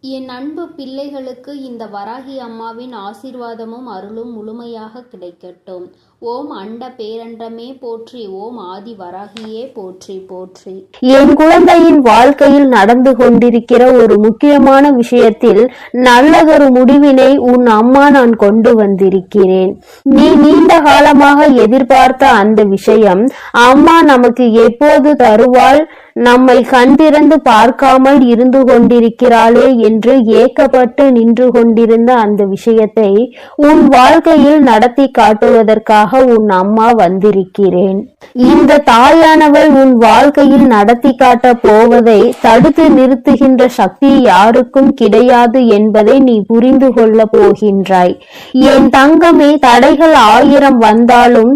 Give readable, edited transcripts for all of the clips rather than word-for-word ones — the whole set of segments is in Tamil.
என் அன்பு பிள்ளைகளுக்கு இந்த வராகி அம்மாவின் ஆசீர்வாதமும் அருளும் முழுமையாக கிடைக்கட்டும். ஓம் அண்ட பேரண்டமே போற்றி, ஓம் ஆதி வராகியே போற்றி போற்றி. என் குழந்தையின் வாழ்க்கையில் நடந்து கொண்டிருக்கிற ஒரு முக்கியமான விஷயத்தில் நல்லதொரு முடிவினை உன் அம்மா நான் கொண்டு வந்திருக்கிறேன். நீ நீண்ட காலமாக எதிர்பார்த்த அந்த விஷயம் அம்மா நமக்கு எப்போது தருவாள், நம்மை கண்திறந்து பார்க்காமல் இருந்து கொண்டிருக்கிறாளே என்று ஏக்கப்பட்டு நின்று கொண்டிருந்த அந்த விஷயத்தை உன் வாழ்க்கையில் நடத்தி காட்டுவதற்காக உன் அம்மா வந்திருக்கிறேன். இந்த தாயானவள் உன் வாழ்க்கையில் நடத்தி காட்ட போவதை தடுத்து நிறுத்துகின்ற சக்தி யாருக்கும் கிடையாது என்பதை நீ புரிந்து கொள்ள போகின்றாய். என் தங்கமே, தடைகள் 1000 வந்தாலும்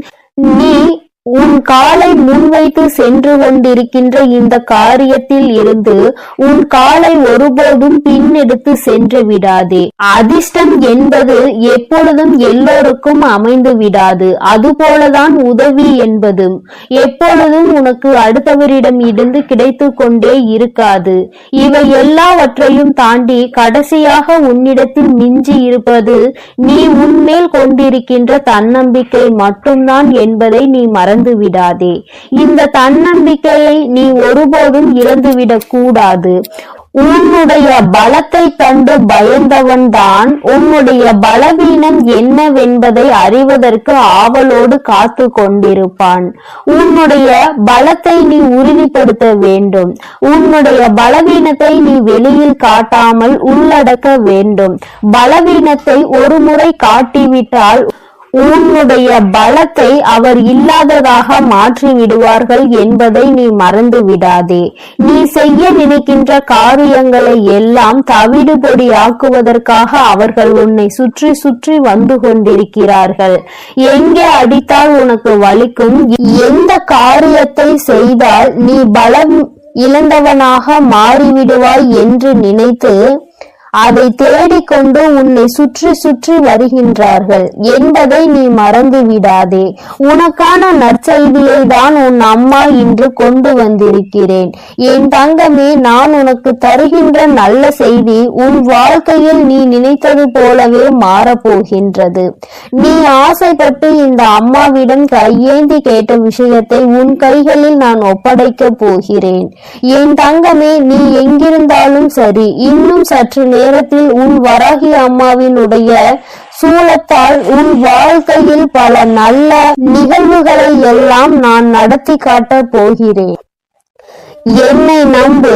நீ உன் காலை முன்வைத்து சென்று கொண்டிருக்கின்ற இந்த காரியத்தில் இருந்து உன் காலை ஒருபோதும் பின்னெடுத்து சென்று விடாதே. அதிர்ஷ்டம் என்பது எப்பொழுதும் எல்லோருக்கும் அமைந்து விடாது. அதுபோலதான் உதவி என்பதும் எப்பொழுதும் உனக்கு அடுத்தவரிடம் இருந்து கிடைத்து கொண்டே இருக்காது. இவை எல்லாவற்றையும் தாண்டி கடைசியாக உன்னிடத்தில் மிஞ்சி இருப்பது நீ உன்மேல் கொண்டிருக்கின்ற தன்னம்பிக்கை மட்டும்தான் என்பதை நீ மறந்து விடாதே. இந்த தன்னம்பிக்கையை நீ ஒருபோதும் இழந்துவிடக் கூடாது. உன்னுடைய பலத்தை கண்டு பயந்தவன் தான் உன்னுடைய பலவீனம் என்னவென்பதை அறிவதற்கு ஆவலோடு காத்து கொண்டிருப்பான். உன்னுடைய பலத்தை நீ உறுதிப்படுத்த வேண்டும். உன்னுடைய பலவீனத்தை நீ வெளியில் காட்டாமல் உள்ளடக்க வேண்டும். பலவீனத்தை ஒரு முறை காட்டிவிட்டால் உன்னுடைய பலத்தை அவர் இல்லாததாக மாற்றி விடுவார்கள் என்பதை நீ மறந்து விடாதே. நீ செய்ய நினைக்கின்ற காரியங்களை எல்லாம் தவிடுபொடி ஆக்குவதற்காக அவர்கள் உன்னை சுற்றி சுற்றி வந்து கொண்டிருக்கிறார்கள். எங்கே அடித்தால் உனக்கு வலிக்கும், எந்த காரியத்தை செய்தால் நீ பலம் இழந்தவனாக மாறிவிடுவாய் என்று நினைத்து அதை தேடிக்கொண்டு உன்னை சுற்றி சுற்றி வருகின்றார்கள் என்பதை நீ மறந்து விடாதே. உனக்கான நற்செய்தியை தான் உன் அம்மா இன்று கொண்டு வந்திருக்கிறேன். என் தங்கமே, நான் உனக்கு தருகின்ற நல்ல செய்தி உன் வாழ்க்கையில் நீ நினைத்தது போலவே மாறப்போகின்றது. நீ ஆசைப்பட்டு இந்த அம்மாவிடம் கையேந்தி கேட்ட விஷயத்தை உன் கைகளில் நான் ஒப்படைக்க போகிறேன். என் தங்கமே, நீ எங்கிருந்தாலும் சரி, இன்னும் சற்று நேரத்தில் உன் வராகி அம்மாவினுடைய சூலத்தால் உன் வாழ்க்கையில் பல நல்ல நிகழ்வுகளை எல்லாம் நான் நடத்தி காட்டப் போகிறேன். என்னை நம்பு.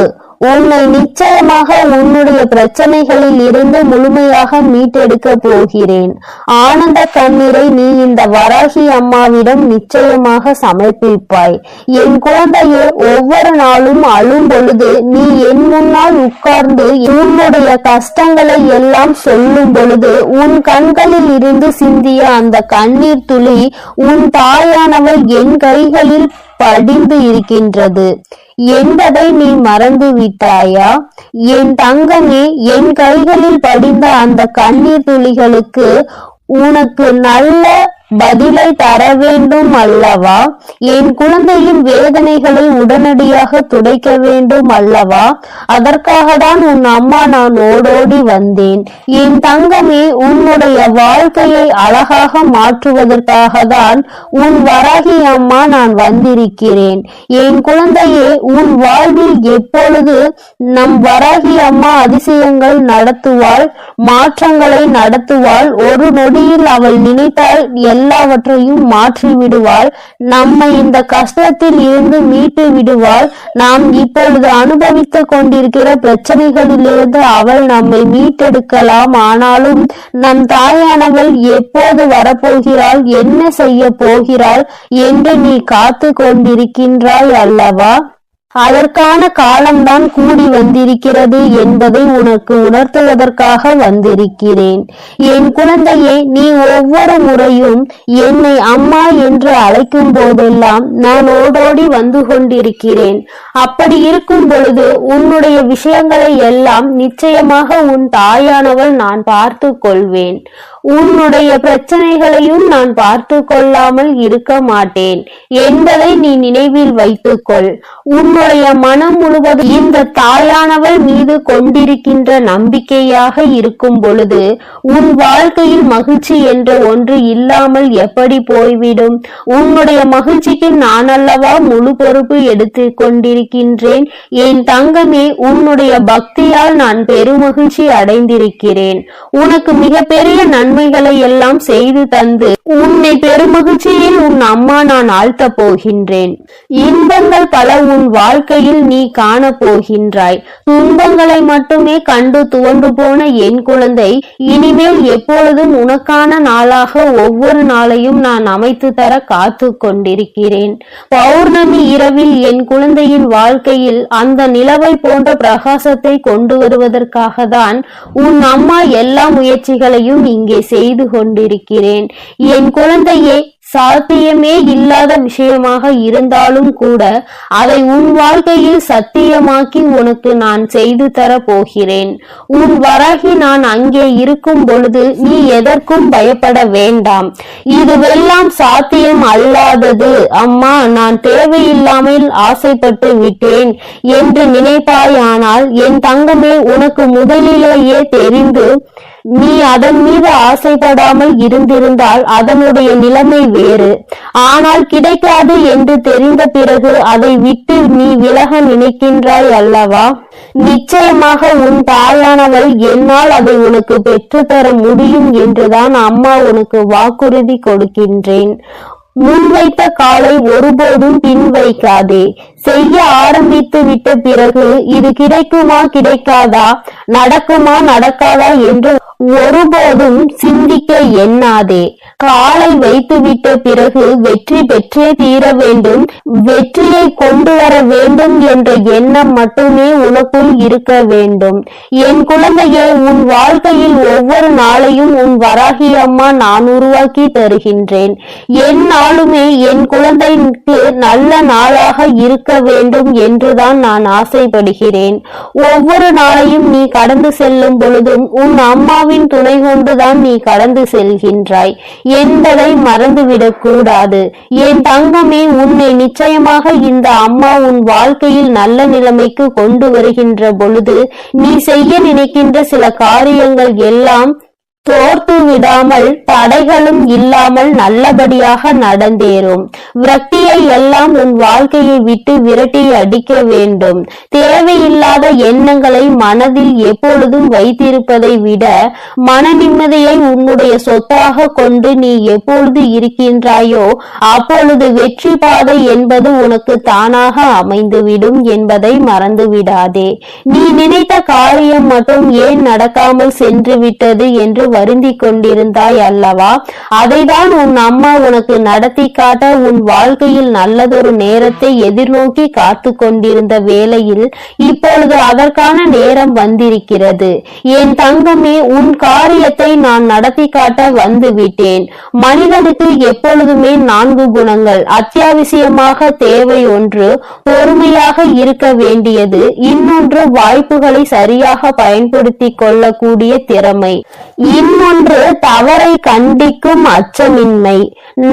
உன்னை நிச்சயமாக உன்னுடைய பிரச்சனைகளில் இருந்து முழுமையாக மீட்டெடுக்க போகிறேன். ஆனந்த கண்ணீரை நீ இந்த வராகி அம்மாவிடம் நிச்சயமாக சமர்ப்பிப்பாய். என் குழந்தையே, ஒவ்வொரு நாளும் அழும் பொழுது நீ என் முன்னால் உட்கார்ந்து உன்னுடைய கஷ்டங்களை எல்லாம் சொல்லும் பொழுது உன் கண்களில் இருந்து சிந்திய அந்த கண்ணீர் துளி உன் தாயானவள் என் கைகளில் படிந்து இருக்கின்றது என்பதை நீ மறந்து விட்டாயா? என் தங்கமே, என் கைகளில் படிந்த அந்த கண்ணீர் துளிகளுக்கு உனக்கு நல்ல பதிலை தர வேண்டும் அல்லவா? என் குழந்தையின் வேதனைகளை உடனடியாக துடைக்க வேண்டும் அல்லவா? அதற்காக தான் உன் அம்மா நான் ஓடோடி வந்தேன். என் தங்கமே, உன்னுடைய வாழ்க்கையை அழகாக மாற்றுவதற்காக தான் உன் வராகி அம்மா நான் வந்திருக்கிறேன். என் குழந்தையே, உன் வாழ்வில் எப்பொழுது நம் வராகி அம்மா அதிசயங்கள் நடத்துவாள், மாற்றங்களை நடத்துவாள். ஒரு நொடியில் அவள் நினைத்தால் எல்லாவற்றையும் மாற்றி விடுவாள். நம்மை இந்த கஷ்டத்தில் இருந்து மீட்டு விடுவாள். நாம் இப்பொழுது அனுபவித்துக் கொண்டிருக்கிற பிரச்சனைகளிலிருந்து அவள் நம்மை மீட்டெடுக்கலாம். ஆனாலும் நம் தாயானவள் எப்போது வரப்போகிறாள், என்ன செய்ய போகிறாள் என்று நீ காத்து கொண்டிருக்கின்றாய் அல்லவா? அதற்கான காலம்தான் கூடி வந்திருக்கிறது என்பதை உனக்கு உணர்த்துவதற்காக வந்திருக்கிறேன். என் குழந்தையே, நீ ஒவ்வொரு முறையும் என்னை அம்மா என்று அழைக்கும் போதெல்லாம் நான் ஓடோடி வந்து கொண்டிருக்கிறேன். அப்படி இருக்கும் பொழுது உன்னுடைய விஷயங்களை எல்லாம் நிச்சயமாக உன் தாயானவள் நான் பார்த்து கொள்வேன். உன்னுடைய பிரச்சனைகளையும் நான் பார்த்து கொள்ளாமல் இருக்க மாட்டேன் என்பதை நீ நினைவில் வைத்துக்கொள். உன்னுடைய உன்னுடைய மனம் முழுவதும் இந்த தாயானவள் மீது கொண்டிருக்கின்ற நம்பிக்கையாக இருக்கும் பொழுது உன் வாழ்க்கையில் மகிழ்ச்சி என்ற ஒன்று இல்லாமல் எப்படி போய்விடும்? உன்னுடைய மகிழ்ச்சிக்கு நான் அல்லவா முழு பொறுப்பு எடுத்து கொண்டிருக்கின்றேன். என் தங்கமே, உன்னுடைய பக்தியால் நான் பெருமகிழ்ச்சி அடைந்திருக்கிறேன். உனக்கு மிகப்பெரிய நன்மைகளை எல்லாம் செய்து தந்து உன்னை பெருமகிழ்ச்சியில் உன் அம்மா நான் ஆழ்த்த போகின்றேன். இன்பங்கள் பல உன் வாழ்க்கையில் நீ காண போகின்றாய். துன்பங்களை மட்டுமே கண்டு துவண்டு போன என் குழந்தை, இனிமேல் எப்பொழுதும் உனக்கான நாளாக ஒவ்வொரு நாளையும் நான் அமைத்து தர காத்து கொண்டிருக்கிறேன். பௌர்ணமி இரவில் என் குழந்தையின் வாழ்க்கையில் அந்த நிலவை போன்ற பிரகாசத்தை கொண்டு வருவதற்காக தான் உன் அம்மா எல்லா முயற்சிகளையும் இங்கே செய்து கொண்டிருக்கிறேன். என் குழந்தையே, சாத்தியமே இல்லாத விஷயமாக இருந்தாலும் கூட அதை உன் வாழ்க்கையில் சத்தியமாக்கி உனக்கு நான் செய்து தர போகிறேன். உன் வராகி நான் அங்கே இருக்கும் பொழுது நீ எதற்கும் பயப்பட வேண்டாம். இதுவெல்லாம் சாத்தியம் அல்லாதது அம்மா, நான் தேவையில்லாமல் ஆசைப்பட்டு விட்டேன் என்று நினைப்பாயானால் என் தங்கமே, உனக்கு முதலிலேயே தெரிந்து நீ அதன் மீது ஆசைப்படாமல் இருந்திருந்தால் அதனுடைய நிலைமை வேறு. ஆனால் கிடைக்காது என்று தெரிந்த பிறகு அதை விட்டு நீ விலக நினைக்கின்றாய் அல்லவா? நிச்சயமாக உன் தாயானவள் என்னால் அதை உனக்கு பெற்றுத்தர முடியும் என்றுதான் அம்மா உனக்கு வாக்குறுதி கொடுக்கின்றேன். முன்வைத்த காலை ஒருபோதும் பின் வைக்காதே. செய்ய ஆரம்பித்து விட்ட பிறகு இது கிடைக்குமா கிடைக்காதா, நடக்குமா நடக்காதா என்று ஒருபோதும் சிந்திக்க எண்ணாதே. காலை வைத்துவிட்ட பிறகு வெற்றி பெற்றே தீர வேண்டும், வெற்றியை கொண்டு வர வேண்டும் என்ற எண்ணம் மட்டுமே உனக்குள் இருக்க வேண்டும். என் குழந்தையே, உன் வாழ்க்கையில் ஒவ்வொரு நாளையும் உன் வராகி அம்மா நான் உருவாக்கி தருகின்றேன். எந்நாளுமே என் குழந்தைக்கு நல்ல நாளாக இருக்க வேண்டும் என்றுதான் நான் ஆசைப்படுகிறேன். ஒவ்வொரு நாளையும் நீ கடந்து செல்லும் பொழுதும் உன் அம்மாவின் துணை கொண்டுதான் நீ கடந்து செல்கின்றாய் என்பதை மறந்துவிடக் கூடாது. என் தங்கமே, உன்னை நிச்சயமாக இந்த அம்மா உன் வாழ்க்கையில் நல்ல நிலைமைக்கு கொண்டு வருகின்ற பொழுது நீ செய்ய நினைக்கின்ற சில காரியங்கள் எல்லாம் தோர்த்து விடாமல் தடைகளும் இல்லாமல் நல்லபடியாக நடந்தேறும். விரக்தியை எல்லாம் உன் வாழ்க்கையை விட்டு விரட்டி அடிக்க வேண்டும். தேவையில்லாத எண்ணங்களை மனதில் எப்பொழுதும் வைத்திருப்பதை விட மன நிம்மதியை உன்னுடைய சொத்தாக கொண்டு நீ எப்பொழுது இருக்கின்றாயோ அப்பொழுது வெற்றி பாதை என்பது உனக்கு தானாக அமைந்துவிடும் என்பதை மறந்து விடாதே. நீ நினைத்த காரியம் மட்டும் ஏன் நடக்காமல் சென்று விட்டது என்று வருந்தி கொண்டிருந்தாய் அல்லவா? அதைதான் உன் அம்மா உனக்கு நடத்தி காட்ட உன் வாழ்க்கையில் நல்லதொரு நேரத்தை எதிர்நோக்கி காத்து கொண்டிருந்த வேளையில் இப்பொழுது அதற்கான நேரம் வந்திருக்கிறது. என் தங்கமே, உன் காரியத்தை நான் நடத்தி காட்ட வந்து விட்டேன். மனிதனுக்கு எப்பொழுதுமே 4 குணங்கள் அத்தியாவசியமாக தேவை. ஒன்று பொறுமையாக இருக்க வேண்டியது, இன்னொன்று வாய்ப்புகளை சரியாக பயன்படுத்தி கொள்ளக்கூடிய திறமை, இன்னொன்று தவறை கண்டிக்கும் அச்சமின்மை,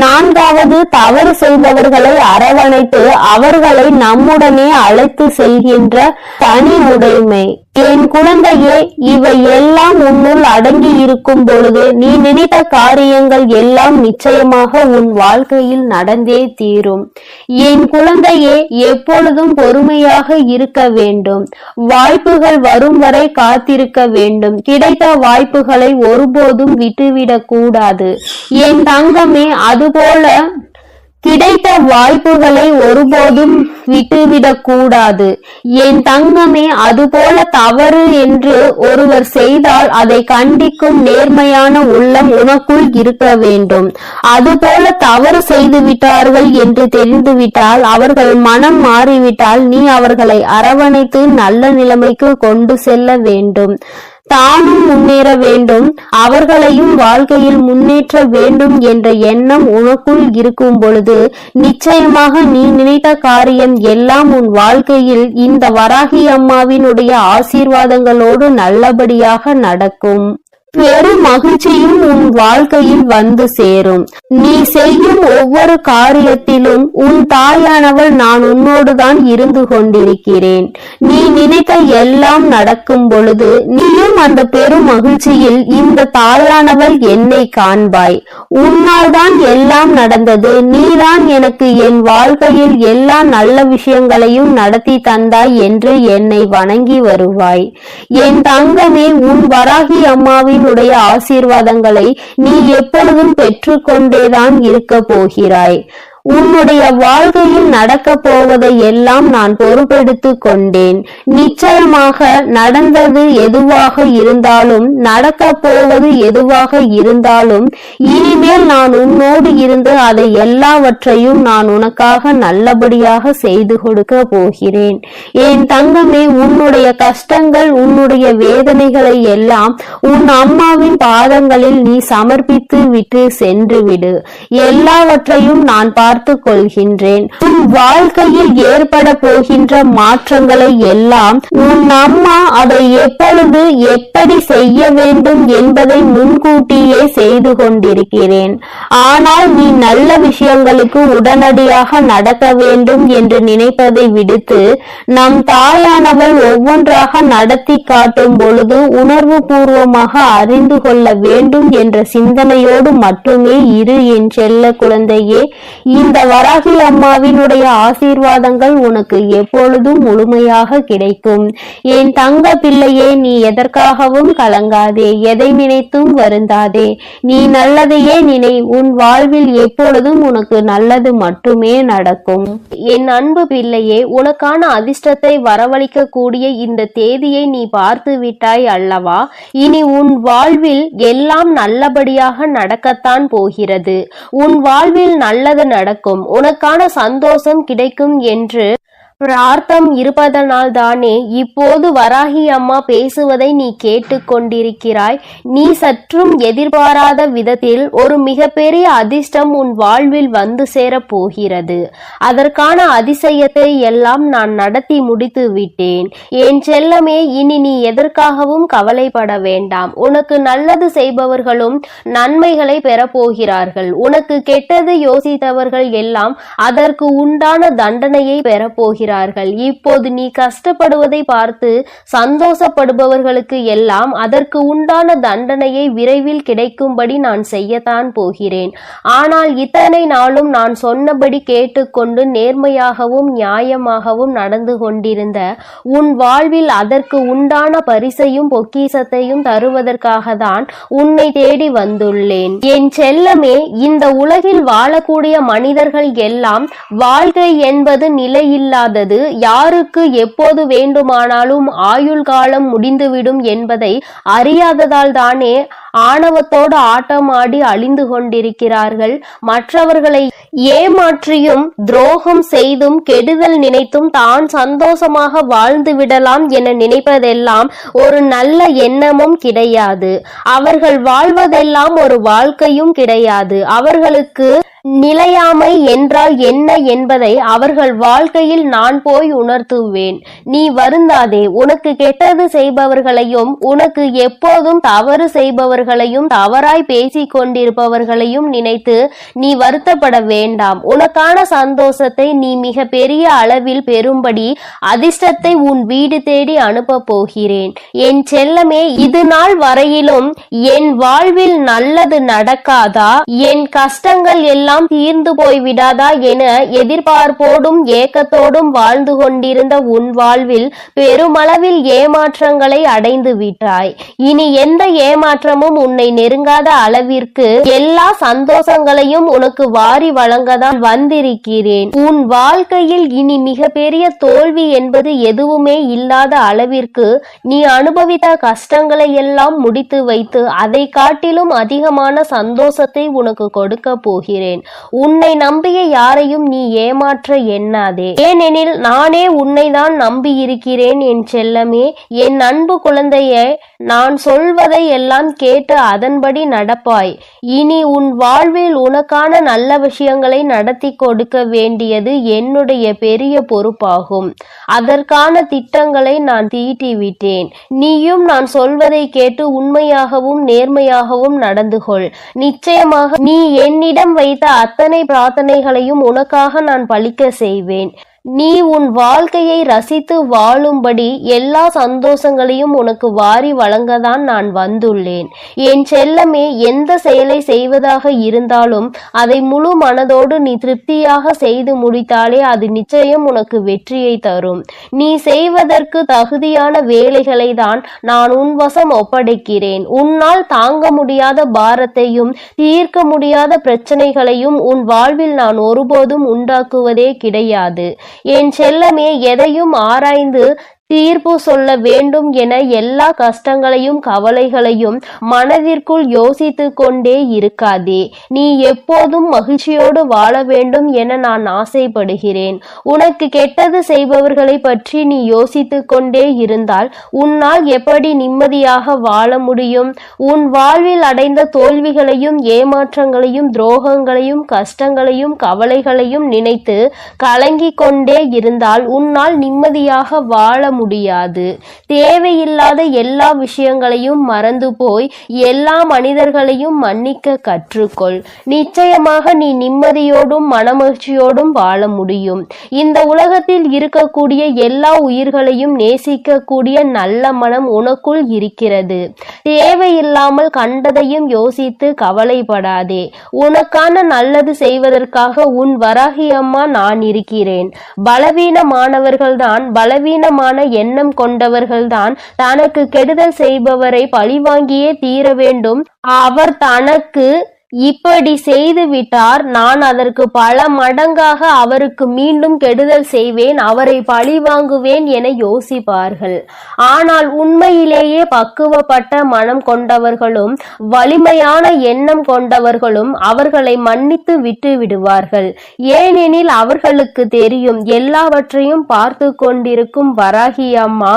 4வது தவறு செய்தவர்களை அரவணைத்து அவர்களை நம்முடனே அழைத்து செல்கின்ற தனி உடைமை. என் குழந்தையே, இவை எல்லாம் உன்னுள் அடங்கி இருக்கும் பொழுது நீ நினைத்த காரியங்கள் எல்லாம் நிச்சயமாக உன் வாழ்க்கையில் நடந்தே தீரும். என் குழந்தையே, எப்பொழுதும் பொறுமையாக இருக்க வேண்டும். வாய்ப்புகள் வரும் வரை காத்திருக்க வேண்டும். கிடைத்த வாய்ப்புகளை ஒருபோதும் விட்டுவிடக் கூடாது. என் தங்கமே, அதுபோல கிடைத்த வாய்ப்புகளை ஒருபோதும் விட்டுவிடக் கூடாது. என் தங்கமே, அதுபோல தவறு என்று ஒருவர் செய்தால் அதை கண்டிக்கும் நேர்மையான உள்ளம் உனக்குள் இருக்க வேண்டும். அதுபோல தவறு செய்து விட்டார்கள் என்று தெரிந்துவிட்டால், அவர்கள் மனம் மாறிவிட்டால் நீ அவர்களை அரவணைத்து நல்ல நிலைமைக்கு கொண்டு செல்ல வேண்டும். தானும் முன்னேற வேண்டும், அவர்களையும் வாழ்க்கையில் முன்னேற்ற வேண்டும் என்ற எண்ணம் உனக்குள் இருக்கும் பொழுது நிச்சயமாக நீ நினைத்த காரியம் எல்லாம் உன் வாழ்க்கையில் இந்த வராகி அம்மாவினுடைய ஆசீர்வாதங்களோடு நல்லபடியாக நடக்கும். பெரும் மகிழ்ச்சியும் உன் வாழ்க்கையில் வந்து சேரும். நீ செய்யும் ஒவ்வொரு காரியத்திலும் உன் தாயானவள் நான் உன்னோடுதான் இருந்து கொண்டிருக்கிறேன். நீ நினைத்த எல்லாம் நடக்கும் பொழுது நீயும் அந்த பெரும் மகிழ்ச்சியில் இந்த தாயானவள் என்னை காண்பாய். உன்னால் தான் எல்லாம் நடந்தது. நீதான் எனக்கு என் வாழ்க்கையில் எல்லா நல்ல விஷயங்களையும் நடத்தி தந்தாய் என்று என்னை வணங்கி வருவாய். என் தங்கமே, உன் வராகி அம்மாவின் ஆசீர்வாதங்களை நீ எப்பொழுதும் பெற்றுக்கொண்டேதான் இருக்க போகிறாய். உன்னுடைய வாழ்க்கையில் நடக்க போவதை எல்லாம் நான் பொறுப்பெடுத்துக் கொண்டேன். நிச்சயமாக நடந்தது எதுவாக இருந்தாலும் நடக்க போவது எதுவாக இருந்தாலும் இனிமேல் நான் உன்னோடு இருந்து அதை எல்லாவற்றையும் நான் உனக்காக நல்லபடியாக செய்து கொடுக்க போகிறேன். என் தங்கமே, உன்னுடைய கஷ்டங்கள் உன்னுடைய வேதனைகளை எல்லாம் உன் அம்மாவின் பாதங்களில் நீ சமர்ப்பித்து விட்டு சென்று விடு. எல்லாவற்றையும் நான் பார்த்து கொள்கின்றேன். உன் வாழ்க்கையில் ஏற்பட போகின்ற மாற்றங்களை எல்லாம் உன் அம்மா அதை எப்பொழுது எப்படி செய்ய வேண்டும் என்பதை முன்கூட்டியே செய்து கொண்டிருக்கிறேன். ஆனால் நீ நல்ல விஷயங்களுக்கு உடனடியாக நடக்க வேண்டும் என்று நினைப்பதை விடுத்து நம் தாயானவள் ஒவ்வொன்றாக நடத்தி காட்டும் பொழுது உணர்வு பூர்வமாக அறிந்து கொள்ள வேண்டும் என்ற சிந்தனையோடு மட்டுமே இரு என் செல்ல குழந்தையே. இந்த வராகி அம்மாவினுடைய ஆசீர்வாதங்கள் உனக்கு எப்பொழுதும் முழுமையாக கிடைக்கும். என் தங்க பிள்ளையே, நீ எதற்காகவும் கலங்காதே, எதை நினைத்தும் வருந்தாதே. நீ நல்லதையே நினை. உன் வாழ்வில் எப்பொழுதும் உனக்கு நல்லது மட்டுமே நடக்கும். என் அன்பு பிள்ளையே, உனக்கான அதிர்ஷ்டத்தை வரவழைக்க கூடிய இந்த தேதியை நீ பார்த்து விட்டாய் அல்லவா? இனி உன் வாழ்வில் எல்லாம் நல்லபடியாக நடக்கத்தான் போகிறது. உன் வாழ்வில் நல்லது நடக்கும். உனக்கான சந்தோஷம் கிடைக்கும் என்று பிரார்த்தம் இருப்பதனால் தானே இப்போது வராகி அம்மா பேசுவதை நீ கேட்டுக்கொண்டிருக்கிறாய். நீ சற்றும் எதிர்பாராத விதத்தில் ஒரு மிகப்பெரிய அதிர்ஷ்டம் உன் வாழ்வில் வந்து சேரப் போகிறது. அதற்கான அதிசயத்தை எல்லாம் நான் நடத்தி முடித்து விட்டேன். என் செல்லமே, இனி நீ எதற்காகவும் கவலைப்பட வேண்டாம். உனக்கு நல்லது செய்பவர்களும் நன்மைகளை பெறப்போகிறார்கள். உனக்கு கெட்டது யோசித்தவர்கள் எல்லாம் அதற்கு உண்டான தண்டனையை பெறப்போகிறார்கள். இப்போது நீ கஷ்டப்படுவதை பார்த்து சந்தோஷப்படுபவர்களுக்கு எல்லாம் அதற்கு உண்டான தண்டனையை விரைவில் கிடைக்கும்படி நான் செய்யத்தான் போகிறேன். ஆனால் இத்தனை நாளும் நான் சொன்னபடி கேட்டுக்கொண்டு நேர்மையாகவும் நியாயமாகவும் நடந்து கொண்டிருந்த உன் வாழ்வில் அதற்கு உண்டான பரிசையும் பொக்கிஷத்தையும் தருவதற்காக தான் உன்னை தேடி வந்துள்ளேன். என் செல்லமே, இந்த உலகில் வாழக்கூடிய மனிதர்கள் எல்லாம் வாழ்க்கை என்பது நிலையில்லாத யாருக்கு எப்போது வேண்டுமானாலும் ஆயுள் காலம் முடிந்துவிடும் என்பதை அறியாததால் தானே ஆணவத்தோடு ஆட்டமாடி அழிந்து கொண்டிருக்கிறார்கள். மற்றவர்களை ஏமாற்றியும் துரோகம் செய்தும் கெடுதல் நினைத்தும் தான் சந்தோஷமாக வாழ்ந்து விடலாம் என நினைப்பதெல்லாம் ஒரு நல்ல எண்ணமும் கிடையாது. அவர்கள் வாழ்வதெல்லாம் ஒரு வாழ்க்கையும் கிடையாது. அவர்களுக்கு நிலையாமை என்றால் என்ன என்பதை அவர்கள் வாழ்க்கையில் நான் போய் உணர்த்துவேன். நீ வருந்தாதே. உனக்கு கெட்டது செய்பவர்களையும் உனக்கு எப்போதும் தவறு செய்பவர்களையும் தவறாய் பேசிக் கொண்டிருப்பவர்களையும் நினைத்து நீ வருத்தப்பட வேண்டாம். உனக்கான சந்தோஷத்தை நீ மிக பெரிய அளவில் பெறும்படி அதிர்ஷ்டத்தை உன் வீடு தேடி அனுப்ப போகிறேன். என் செல்லமே, இது நாள் வரையிலும் என் வாழ்வில் நல்லது நடக்காதா, என் கஷ்டங்கள் எல்லாம் தீர்ந்து போய் விடாதா என எதிர்பார்ப்போடும் ஏக்கத்தோடும் வாழ்ந்து கொண்டிருந்த உன் வாழ்வில் பெருமளவில் ஏமாற்றங்களை அடைந்து விட்டாய். இனி எந்த ஏமாற்றமும் உன்னை நெருங்காத அளவிற்கு எல்லா சந்தோஷங்களையும் உனக்கு வாரி வழங்கதான் வந்திருக்கிறேன். உன் வாழ்க்கையில் இனி மிகப்பெரிய தோல்வி என்பது எதுவுமே இல்லாத அளவிற்கு நீ அனுபவித்த கஷ்டங்களை எல்லாம் முடித்து வைத்து அதை காட்டிலும் அதிகமான சந்தோஷத்தை உனக்கு கொடுக்க போகிறேன். உன்னை நம்பிய யாரையும் நீ ஏமாற்ற எண்ணாதே. ஏனெனில் நானே உன்னை தான் நம்பி இருக்கிறேன். என் செல்லமே, என் அன்பு குழந்தையே, நான் சொல்வதை எல்லாம் கேட்டு கேட்டு அதன்படி நடப்பாய். இனி உன் வாழ்வில் உனக்கான நல்ல விஷயங்களை நடத்தி கொடுக்க வேண்டியது என்னுடைய பெரிய பொறுப்பாகும். அதற்கான திட்டங்களை நான் தீட்டிவிட்டேன். நீயும் நான் சொல்வதை கேட்டு உண்மையாகவும் நேர்மையாகவும் நடந்து கொள். நிச்சயமாக நீ என்னிடம் வைத்த அத்தனை பிரார்த்தனைகளையும் உனக்காக நான் பலிக்க செய்வேன். நீ உன் வாழ்க்கையை ரசித்து வாழும்படி எல்லா சந்தோஷங்களையும் உனக்கு வாரி வழங்கத்தான் நான் வந்துள்ளேன். என் செல்லமே, எந்த செயலை செய்வதாக இருந்தாலும் அதை முழு மனதோடு நீ திருப்தியாக செய்து முடித்தாலே அது நிச்சயம் உனக்கு வெற்றியை தரும். நீ செய்வதற்கு தகுதியான வேலைகளை தான் நான் உன் வசம் ஒப்படைக்கிறேன். உன்னால் தாங்க முடியாத பாரத்தையும் தீர்க்க முடியாத பிரச்சனைகளையும் உன் வாழ்வில் நான் ஒருபோதும் உண்டாக்குவதே கிடையாது. என் செல்லமே, எதையும் ஆராய்ந்து தீர்ப்பு சொல்ல வேண்டும் என எல்லா கஷ்டங்களையும் கவலைகளையும் மனதிற்குள் யோசித்து கொண்டே இருக்காதே. நீ எப்போதும் மகிழ்ச்சியோடு வாழ வேண்டும் என நான் ஆசைப்படுகிறேன். உனக்கு கெட்டது செய்பவர்களை பற்றி நீ யோசித்து கொண்டே இருந்தால் உன்னால் எப்படி நிம்மதியாக வாழ முடியும்? உன் வாழ்வில் அடைந்த தோல்விகளையும் ஏமாற்றங்களையும் துரோகங்களையும் கஷ்டங்களையும் கவலைகளையும் நினைத்து கலங்கிக் கொண்டே இருந்தால் உன்னால் நிம்மதியாக வாழ முடியாது. தேவையில்லாத எல்லா விஷயங்களையும் மறந்து போய் எல்லா மனிதர்களையும் மன்னிக்க கற்றுக்கொள். நிச்சயமாக நீ நிம்மதியோடும் மனமகிழ்ச்சியோடும் வாழ முடியும். இந்த உலகத்தில் இருக்கக்கூடிய எல்லா உயிர்களையும் நேசிக்கக்கூடிய நல்ல மனம் உனக்குள் இருக்கிறது. தேவையில்லாமல் கண்டதையும் யோசித்து கவலைப்படாதே. உனக்கான நல்லது செய்வதற்காக உன் வராகி அம்மா நான் இருக்கிறேன். பலவீனமானவர்கள்தான், பலவீனமான எண்ணம் கொண்டவர்கள்தான் தனக்கு கெடுதல் செய்பவரை பழிவாங்கியே தீர வேண்டும். அவர் தனக்கு இப்படி செய்து விட்டார், நான் அதற்கு பல மடங்காக அவருக்கு மீண்டும் கெடுதல் செய்வேன், அவரை பழி வாங்குவேன் என யோசிப்பார்கள். ஆனால் உண்மையிலேயே பக்குவப்பட்ட மனம் கொண்டவர்களும் வலிமையான எண்ணம் கொண்டவர்களும் அவர்களை மன்னித்து விட்டு விடுவார்கள். ஏனெனில் அவர்களுக்கு தெரியும், எல்லாவற்றையும் பார்த்து கொண்டிருக்கும் வராகி அம்மா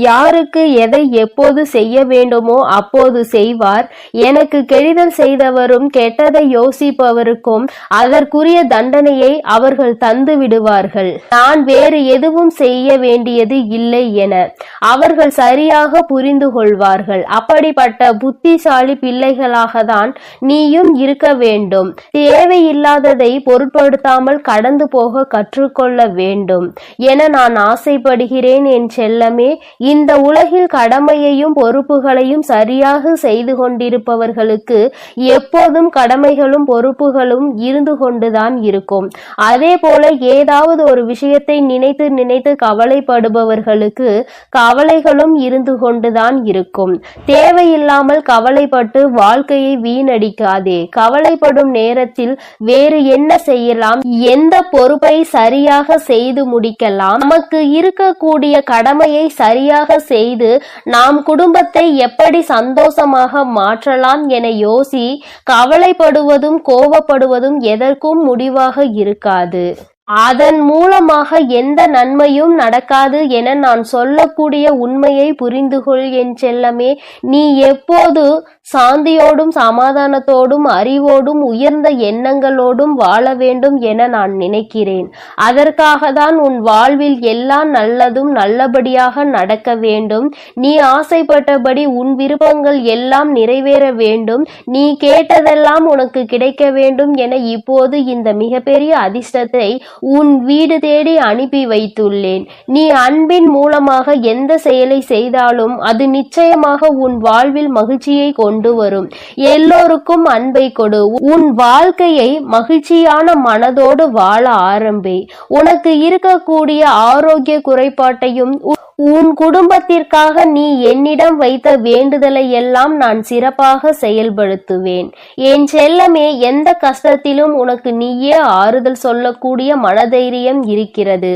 யாருக்கு எதை எப்போது செய்ய வேண்டுமோ அப்போது செய்வார். எனக்கு கெடுதல் செய்தவரும் கெட்டதை யோசிப்பவருக்கும் அதற்குரிய தண்டனையை அவர்கள் தந்து விடுவார்கள். நான் வேறு எதுவும் செய்ய வேண்டியது இல்லை என அவர்கள் சரியாக புரிந்து கொள்வார்கள். அப்படிப்பட்ட புத்திசாலி பிள்ளைகளாக தான் நீயும் இருக்க வேண்டும். தேவையில்லாததை பொருட்படுத்தாமல் கடந்து போக கற்றுக்கொள்ள வேண்டும் என நான் ஆசைப்படுகிறேன். என் செல்லமே, இந்த உலகில் கடமையையும் பொறுப்புகளையும் சரியாக செய்து கொண்டிருப்பவர்களுக்கு எப்போதும் கடமைகளும் பொறுப்புகளும் இருந்து கொண்டுதான் இருக்கும். அதே போல ஏதாவது ஒரு விஷயத்தை நினைத்து நினைத்து கவலைப்படுபவர்களுக்கு கவலைகளும் இருந்து கொண்டுதான் இருக்கும். தேவையில்லாமல் கவலைப்பட்டு வாழ்க்கையை வீணடிக்காதே. கவலைப்படும் நேரத்தில் வேறு என்ன செய்யலாம், எந்த பொறுப்பை சரியாக செய்து முடிக்கலாம், நமக்கு இருக்கக்கூடிய கடமையை சரியாக செய்து நாம் குடும்பத்தை எப்படி சந்தோஷமாக மாற்றலாம் என யோசி. கவலைப்படுவதும் கோபப்படுவதும் எதற்கும் முடிவாக இருக்காது. அதன் மூலமாக எந்த நன்மையும் நடக்காது என நான் சொல்லக்கூடிய உண்மையை புரிந்து கொள் என் செல்லமே. நீ எப்போது சாந்தியோடும் சமாதானத்தோடும் அறிவோடும் உயர்ந்த எண்ணங்களோடும் வாழ வேண்டும் என நான் நினைக்கிறேன். அதற்காக தான் உன் வாழ்வில் எல்லாம் நல்லதும் நல்லபடியாக நடக்க வேண்டும். நீ ஆசைப்பட்டபடி உன் விருப்பங்கள் எல்லாம் நிறைவேற வேண்டும். நீ கேட்டதெல்லாம் உனக்கு கிடைக்க வேண்டும் என இப்போது இந்த மிகப்பெரிய அதிர்ஷ்டத்தை உன் வீடு தேடி அனுப்பி வைத்துள்ளேன். நீ அன்பின் மூலமாக எந்த செயலை செய்தாலும் அது நிச்சயமாக உன் வாழ்வில் மகிழ்ச்சியை கொண்டு வரும். எல்லோருக்கும் அன்பை கொடு. உன் வாழ்க்கையை மகிழ்ச்சியான மனதோடு வாழ ஆரம்பி. உனக்கு இருக்கக்கூடிய ஆரோக்கிய குறைபாட்டையும் உன் குடும்பத்திற்காக நீ என்னிடம் வைத்த வேண்டுதலை எல்லாம் நான் சிறப்பாக செயல்படுத்துவேன். என் செல்லமே, எந்த கஷ்டத்திலும் உனக்கு நீயே ஆறுதல் சொல்லக்கூடிய மனதைரியம் இருக்கிறது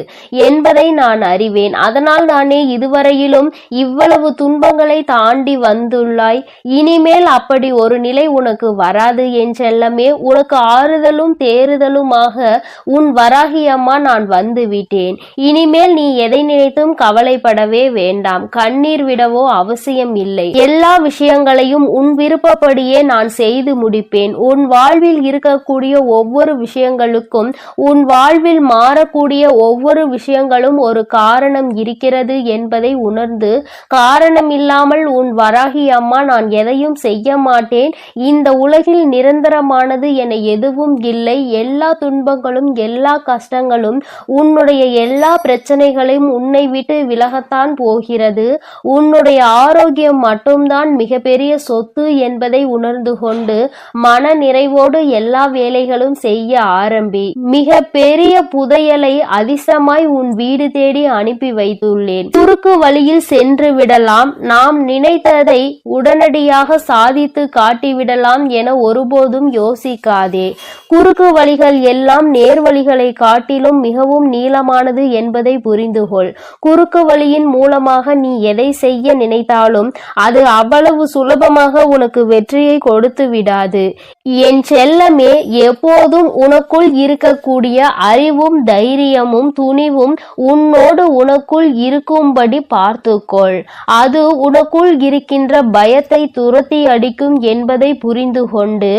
என்பதை நான் அறிவேன். அதனால் தானே இதுவரையிலும் இவ்வளவு துன்பங்களை தாண்டி வந்துள்ளாய். இனிமேல் அப்படி ஒரு நிலை உனக்கு வராது என் செல்லமே. உனக்கு ஆறுதலும் தேறுதலுமாக உன் வராகி அம்மா நான் வந்து விட்டேன். இனிமேல் நீ எதை நினைத்தும் கவலைப்பட கவலைப்படவே வேண்டாம், கண்ணீர் விடவோ அவசியம் இல்லை. எல்லா விஷயங்களையும் உன் விருப்பப்படியே நான் செய்து முடிப்பேன். உன் வாழ்வில் இருக்கக்கூடிய ஒவ்வொரு விஷயங்களுக்கும், உன் வாழ்வில் மாறக்கூடிய ஒவ்வொரு விஷயங்களும் ஒரு காரணம் இருக்கிறது என்பதை உணர்ந்து, காரணம் இல்லாமல் உன் வராகி அம்மா நான் எதையும் செய்ய மாட்டேன், இந்த உலகில் நிரந்தரமானது என எதுவும் இல்லை, எல்லா துன்பங்களும் எல்லா கஷ்டங்களும் உன்னுடைய எல்லா பிரச்சனைகளையும் உன்னை விட்டு விலகத்தான் போகிறது, உன்னுடைய ஆரோக்கியம் மட்டும்தான் மிகப்பெரிய சொத்து என்பதை உணர்ந்து கொண்டு மன நிறைவோடு எல்லா வேலைகளும் செய்ய ஆரம்பி. மிக பெரிய புதையலை அதிசமாய் உன் வீடு தேடி அனுப்பி வைத்துள்ளேன். குறுக்கு வழியில் சென்று விடலாம், நாம் நினைத்ததை உடனடியாக சாதித்து காட்டிவிடலாம் என ஒருபோதும் யோசிக்காதே. குறுக்கு வழிகள் எல்லாம் நேர்வழிகளை காட்டிலும் மிகவும் நீளமானது என்பதை புரிந்துகொள். குறுக்கு வழியின் மூலமாக நீ எதை செய்ய நினைத்தாலும் அது அவ்வளவு சுலபமாக உனக்கு வெற்றியை கொடுத்து விடாது. என் செல்லமே, எப்போதும் உனக்குள் இருக்கக்கூடிய அறிவும் தைரியமும் துணிவும் உன்னோடு உனக்குள் இருக்கும்படி பார்த்துக்கொள். அது உனக்குள் இருக்கின்ற பயத்தை துரத்தி அடிக்கும் என்பதை புரிந்து கொண்டு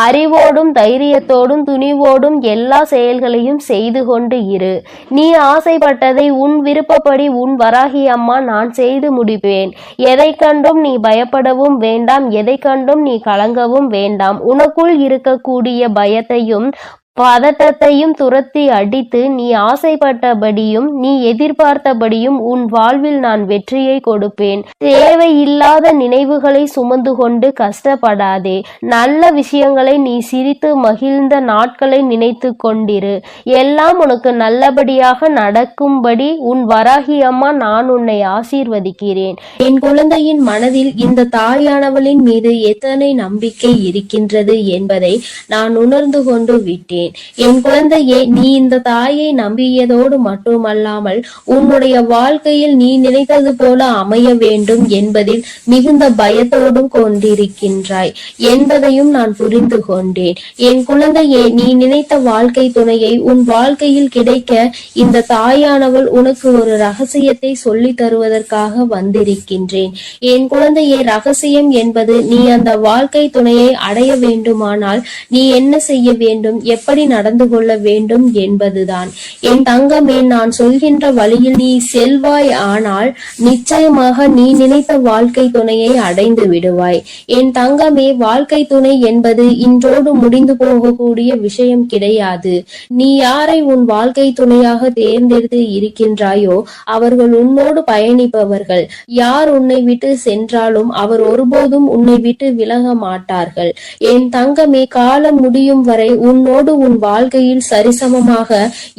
அறிவோடும் தைரியத்தோடும் துணிவோடும் எல்லா செயல்களையும் செய்து கொண்டு இரு. நீ ஆசைப்பட்டதை உன் விருப்பப்படி உன் வராகி அம்மா நான் செய்து முடிப்பேன். எதை கண்டும் நீ பயப்படவும் வேண்டாம், எதை கண்டும் நீ கலங்கவும் வேண்டாம். உனக்குள் இருக்கக்கூடிய பயத்தையும் பதட்டத்தையும் துரத்தி அடித்து நீ ஆசைப்பட்டபடியும் நீ எதிர்பார்த்தபடியும் உன் வாழ்வில் நான் வெற்றியை கொடுப்பேன். தேவையில்லாத நினைவுகளை சுமந்து கொண்டு கஷ்டப்படாதே. நல்ல விஷயங்களை நீ சிரித்து மகிழ்ந்த நாட்களை நினைத்து கொண்டிரு. எல்லாம் உனக்கு நல்லபடியாக நடக்கும்படி உன் வராகி அம்மா நான் உன்னை ஆசீர்வதிக்கிறேன். என் குழந்தையின் மனதில் இந்த தாயானவளின் மீது எத்தனை நம்பிக்கை இருக்கின்றது என்பதை நான் உணர்ந்து கொண்டு விட்டேன். என் குழந்தையே, நீ இந்த தாயை நம்பியதோடு மட்டுமல்லாமல் உன்னுடைய வாழ்க்கையில் நீ நினைத்தது போல அமைய வேண்டும் என்பதில் மிகுந்த பயத்தோடும் கொண்டிருக்கின்றாய் என்பதையும் நான் புரிந்து கொண்டேன். என் குழந்தையே, நீ நினைத்த வாழ்க்கை துணையை உன் வாழ்க்கையில் கிடைக்க இந்த தாயானவள் உனக்கு ஒரு ரகசியத்தை சொல்லி தருவதற்காக வந்திருக்கின்றேன். என் குழந்தையே, ரகசியம் என்பது நீ அந்த வாழ்க்கை துணையை அடைய வேண்டுமானால் நீ என்ன செய்ய வேண்டும், எப்படி நடந்து கொள்ள வேண்டும் என்பதுதான். என் தங்கமே, நான் சொல்கின்ற வழியில் நீ செல்வாய், ஆனால் நிச்சயமாக நீ நினைத்த வாழ்க்கை துணையை அடைந்து விடுவாய். என் தங்கமே, வாழ்க்கை துணை என்பது இன்றோடு முடிந்து போகக்கூடிய விஷயம் கிடையாது. நீ யாரை உன் வாழ்க்கை துணையாக தேர்ந்தெடுத்து இருக்கின்றாயோ அவர்கள் உன்னோடு பயணிப்பவர்கள். யார் உன்னை விட்டு சென்றாலும் அவர் ஒருபோதும் உன்னை விட்டு விலக மாட்டார்கள். என் தங்கமே, காலம் முடியும் வரை உன்னோடு உன் வாழ்க்கையில் சரிசமமாக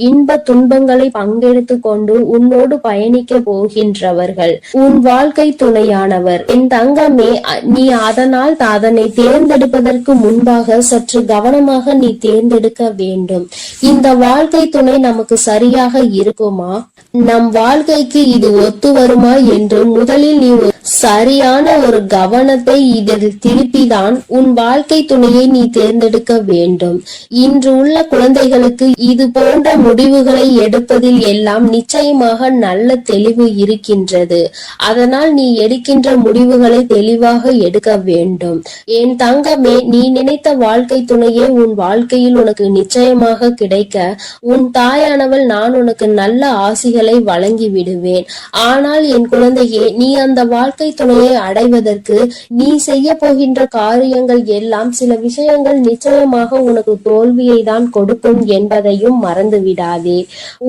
இன்ப துன்பங்களை பங்கெடுத்து கொண்டு உன்னோடு பயணிக்க போகின்றவர்கள் உன் வாழ்க்கை துணையானவர். என் தங்கமே, நீ அதனால் அதனை தேர்ந்தெடுப்பதற்கு முன்பாக சற்று கவனமாக நீ தேர்ந்தெடுக்க வேண்டும். இந்த வாழ்க்கை துணை நமக்கு சரியாக இருக்குமா, நம் வாழ்க்கைக்கு இது ஒத்து வருமா என்று முதலில் நீ சரியான ஒரு கவனத்தை இதில் திருப்பிதான் உன் வாழ்க்கை துணையை நீ தேர்ந்தெடுக்க வேண்டும். இன்று உள்ள குழந்தைகளுக்கு இது போன்ற முடிவுகளை எடுப்பதில் எல்லாம் நிச்சயமாக நல்ல தெளிவு இருக்கின்றது. அதனால் நீ எடுக்கின்ற முடிவுகளை தெளிவாக எடுக்க வேண்டும். என் தங்கமே, நீ நினைத்த வாழ்க்கை துணையே உன் வாழ்க்கையில் உனக்கு நிச்சயமாக கிடைக்க உன் தாயானவள் நான் உனக்கு நல்ல ஆசிகளை வழங்கி விடுவேன். ஆனால் என் குழந்தையே, நீ அந்த வாழ்க்கை துணையை அடைவதற்கு நீ செய்ய போகின்ற காரியங்கள் எல்லாம் சில விஷயங்கள் நிச்சயமாக உனக்கு தோல்வியை தான் கொடுக்கும் என்பதையும் மறந்து விடாதே.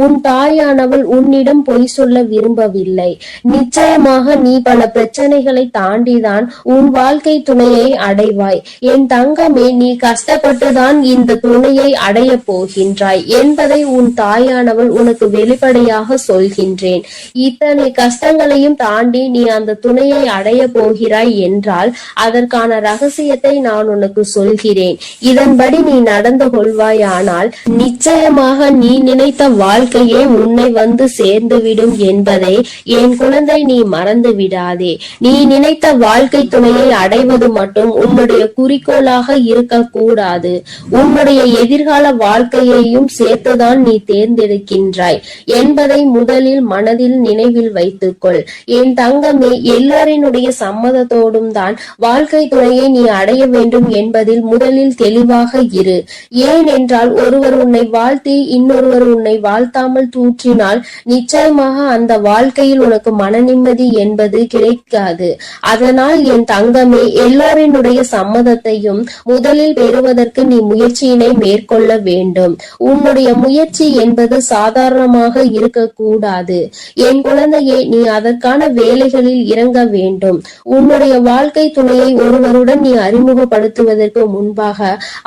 உன் தாயானவள் உன்னிடம் பொய் சொல்ல விரும்பவில்லை. நிச்சயமாக நீ பல பிரச்சனைகளை தாண்டிதான் உன் வாழ்க்கை துணையை அடைவாய். என் தங்கமே, நீ கஷ்டப்பட்டுதான் இந்த துணையை அடைய போகின்றாய் என்பதை உன் தாயானவள் உனக்கு வெளிப்படையாக சொல்கின்றேன். இத்தனை கஷ்டங்களையும் தாண்டி நீ அந்த துணையை அடைய போகிறாய் என்றால் அதற்கான ரகசியத்தை நான் உனக்கு சொல்கிறேன். இதன்படி நீ நடந்து கொள்வாயானால் நிச்சயமாக நீ நினைத்த வாழ்க்கையே உன்னை வந்து சேர்ந்துவிடும் என்பதை என் குழந்தை நீ மறந்து விடாதே. நீ நினைத்த வாழ்க்கை துணையை அடைவது மட்டும் உன்னுடைய குறிக்கோளாக இருக்கக்கூடாது. உன்னுடைய எதிர்கால வாழ்க்கையையும் சேர்த்துதான் நீ தேர்ந்தெடுக்கின்றாய் என்பதை முதலில் மனதில் நினைவில் வைத்துக்கொள். என் தங்கமே, எல்லாரினுடைய சம்மதத்தோடும் தான் வாழ்க்கை துணையை நீ அடைய வேண்டும் என்பதில் முதலில் தெளிவாக இரு. ஏனென்றால் ஒருவர் உன்னை வாழ்த்தி இன்னொருவர் உன்னை வாழ்த்தாமல் தூற்றினால் நிச்சயமாக அந்த வாழ்க்கையில் உனக்கு மன நிம்மதி என்பது கிடைக்காது. அதனால் என் தங்கமே, எல்லாரினுடைய சம்மதத்தையும் முதலில் பெறுவதற்கு நீ முயற்சியினை மேற்கொள்ள வேண்டும். உன்னுடைய முயற்சி என்பது சாதாரணமாக இருக்கக்கூடாது. என் குழந்தையே, நீ அதற்கான வேலைகளில் இறங்க வேண்டும். உன்னுடைய வாழ்க்கை துணையை ஒருவருடன் நீ அறிமுகப்படுத்துவதற்கு முன்பாக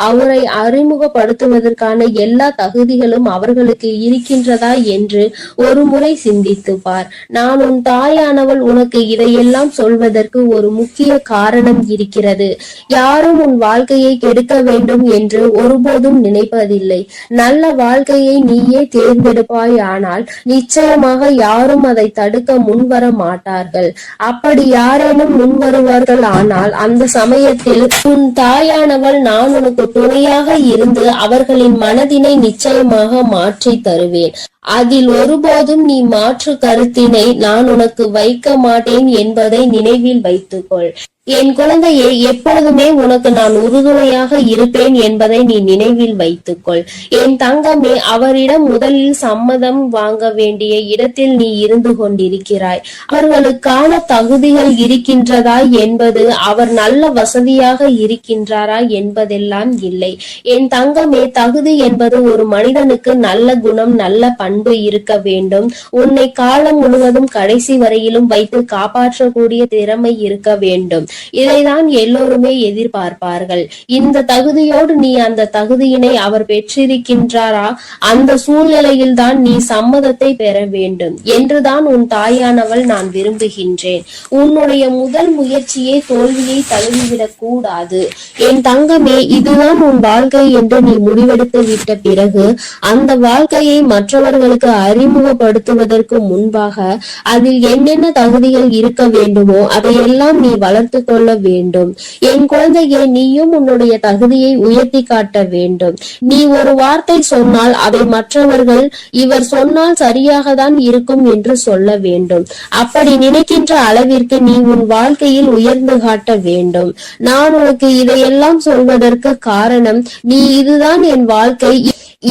அவரை அறிமுகப்படுத்துவதற்கான எல்லா தகுதிகளும் அவர்களுக்கு இருக்கின்றதா என்று ஒரு முறை சிந்தித்து பார். நான் உன் தாயானவள் உனக்கு இதையெல்லாம் சொல்வதற்கு ஒரு முக்கிய காரணம் இருக்கிறது. யாரும் உன் வாழ்க்கையை கெடுக்க வேண்டும் என்று ஒருபோதும் நினைப்பதில்லை. நல்ல வாழ்க்கையை நீயே தேர்ந்தெடுப்பாய். ஆனால் நிச்சயமாக யாரும் அதை தடுக்க முன்வர மாட்டார்கள். அப்படி யாரேனும் முன்வருவார்கள் ஆனால் அந்த சமயத்தில் உன் தாயானவள் நான் உனக்கு துணையாக இருந்து அவர்களின் மனதினை நிச்சயமாக மாற்றி தருவேன். அதில் ஒருபோதும் நீ மாற்று கருத்தினை நான் உனக்கு வைக்க மாட்டேன் என்பதை நினைவில் வைத்துக்கொள். என் குழந்தையே, எப்பொழுதுமே உனக்கு நான் உறுதுணையாக இருப்பேன் என்பதை நீ நினைவில் வைத்துக்கொள். என் தங்கமே, அவரிடம் முதலில் சம்மதம் வாங்க வேண்டிய இடத்தில் நீ இருந்து கொண்டிருக்கிறாய். அவர்களுக்கான தகுதிகள் இருக்கின்றதா என்பது, அவர் நல்ல வசதியாக இருக்கின்றாரா என்பதெல்லாம் இல்லை. என் தங்கமே, தகுதி என்பது ஒரு மனிதனுக்கு நல்ல குணம், நல்ல பண்பு இருக்க வேண்டும். உன்னை காலம் முழுவதும் கடைசி வரையிலும் வைத்து காப்பாற்றக்கூடிய திறமை இருக்க வேண்டும். இதைதான் எல்லோருமே எதிர்பார்ப்பார்கள். இந்த தகுதியோடு நீ அந்த தகுதியினை அவர் பெற்றிருக்கின்றாரா, அந்த சூழ்நிலையில் தான் நீ சம்மதத்தை பெற வேண்டும் என்றுதான் உன் தாயானவள் நான் விரும்புகின்றேன். உன்னுடைய முதல் முயற்சியே தோல்வியை தழுவிவிடக் கூடாது. என் தங்கமே, இதுதான் உன் வாழ்க்கை என்று நீ முடிவெடுத்து விட்ட பிறகு அந்த வாழ்க்கையை மற்றவர்களுக்கு அறிமுகப்படுத்துவதற்கு முன்பாக அதில் என்னென்ன தகுதிகள் இருக்க வேண்டுமோ அதையெல்லாம் நீ வளர்த்து கொள்ள வேண்டும். என் குழந்தையே, நீயும் உன்னுடைய தகுதியை உயர்த்தி காட்ட வேண்டும். நீ ஒரு வார்த்தை சொன்னால் அதை மற்றவர்கள் இவர் சொன்னால் சரியாக தான் இருக்கும் என்று சொல்ல வேண்டும். அப்படி நினைக்கின்ற அளவிற்கு நீ உன் வாழ்க்கையில் உயர்ந்து காட்ட வேண்டும். நான் உனக்கு இதையெல்லாம் சொல்வதற்கு காரணம், நீ இதுதான் என் வாழ்க்கை,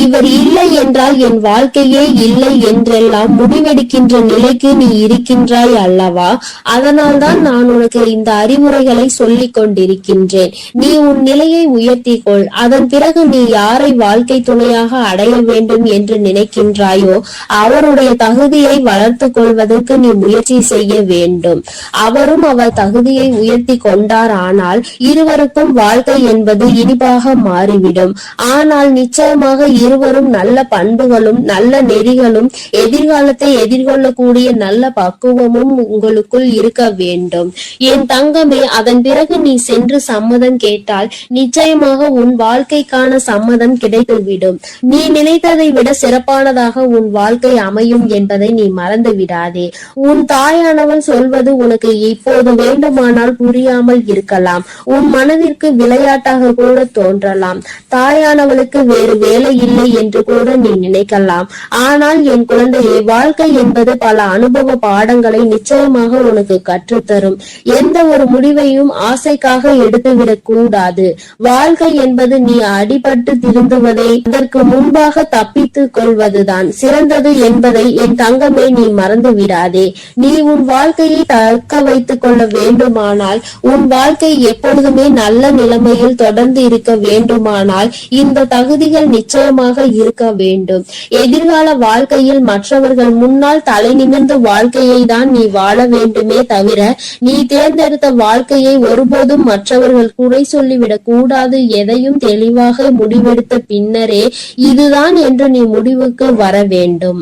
இவர் இல்லை என்றால் என் வாழ்க்கையே இல்லை என்றெல்லாம் முடிவெடுக்கின்ற நிலைக்கு நீ இருக்கின்றாய் அல்லவா? அதனால்தான் நான் உனக்கு இந்த அறிவுரைகளை சொல்லிக் கொண்டிருக்கின்றேன். நீ உன் நிலையை உயர்த்திக்கொள். அதன் பிறகு நீ யாரை வாழ்க்கை துணையாக அடைய வேண்டும் என்று நினைக்கின்றாயோ அவருடைய தகுதியை வளர்த்து கொள்வதற்கு நீ முயற்சி செய்ய வேண்டும். அவரும் அவர் தகுதியை உயர்த்தி கொண்டார் ஆனால் இருவருக்கும் வாழ்க்கை என்பது இனிப்பாக மாறிவிடும். ஆனால் நிச்சயமாக இருவரும் நல்ல பண்புகளும் நல்ல நெறிகளும் எதிர்காலத்தை எதிர்கொள்ளக்கூடிய நல்ல பக்குவமும் உங்களுக்குள் இருக்க வேண்டும். என் தங்கமே, அதன் பிறகு நீ சென்று சம்மதம் கேட்டால் நிச்சயமாக உன் வாழ்க்கைக்கான சம்மதம் கிடைத்துவிடும். நீ நினைத்ததை விட சிறப்பானதாக உன் வாழ்க்கை அமையும் என்பதை நீ மறந்து விடாதே. உன் தாயானவள் சொல்வது உனக்கு இப்போது வேண்டுமானால் புரியாமல் இருக்கலாம். உன் மனதிற்கு விளையாட்டாக கூட தோன்றலாம். தாயானவளுக்கு வேறு வேலை இல்லை என்று கூட நீ நினைக்கலாம். ஆனால் என் குழந்தையே, வாழ்க்கை என்பது பல அனுபவ பாடங்களை நிச்சயமாக உனக்கு கற்றுத்தரும். எந்த ஒரு முடிவையும் ஆசைக்காக எடுத்துவிடக் கூடாது. வாழ்க்கை என்பது நீ அடிபட்டு திருந்துவதை அதற்கு முன்பாக தப்பித்துக் கொள்வதுதான் சிறந்தது என்பதை என் தங்கமே நீ மறந்து விடாதே. நீ உன் வாழ்க்கையை தக்க வைத்துக் கொள்ள வேண்டுமானால், உன் வாழ்க்கை எப்பொழுதுமே நல்ல நிலைமையில் தொடர்ந்து இருக்க வேண்டுமானால் இந்த தகுதிகள் நிச்சயமாக இருக்க வேண்டும். எதிர்கால வாழ்க்கையில் மற்றவர்கள் முன்னால் தலை நிமிர்ந்த வாழ்க்கையை தான் நீ வாழ வேண்டுமே தவிர நீ தேர்ந்தெடுத்த வாழ்க்கையை ஒருபோதும் மற்றவர்கள் குறை சொல்லிவிடக் கூடாது. எதையும் தெளிவாக முடிவெடுத்த பின்னரே இதுதான் என்று நீ முடிவுக்கு வர வேண்டும்.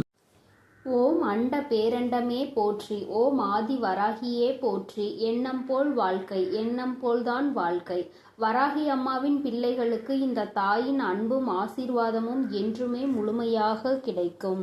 ஓம் அண்ட பேரண்டமே போற்றி, ஓம் ஆதி வராகியே போற்றி. எண்ணம் போல் வாழ்க்கை, எண்ணம் போல்தான் வாழ்க்கை. வராகி அம்மாவின் பிள்ளைகளுக்கு இந்த தாயின் அன்பும் ஆசீர்வாதமும் என்றுமே முழுமையாக கிடைக்கும்.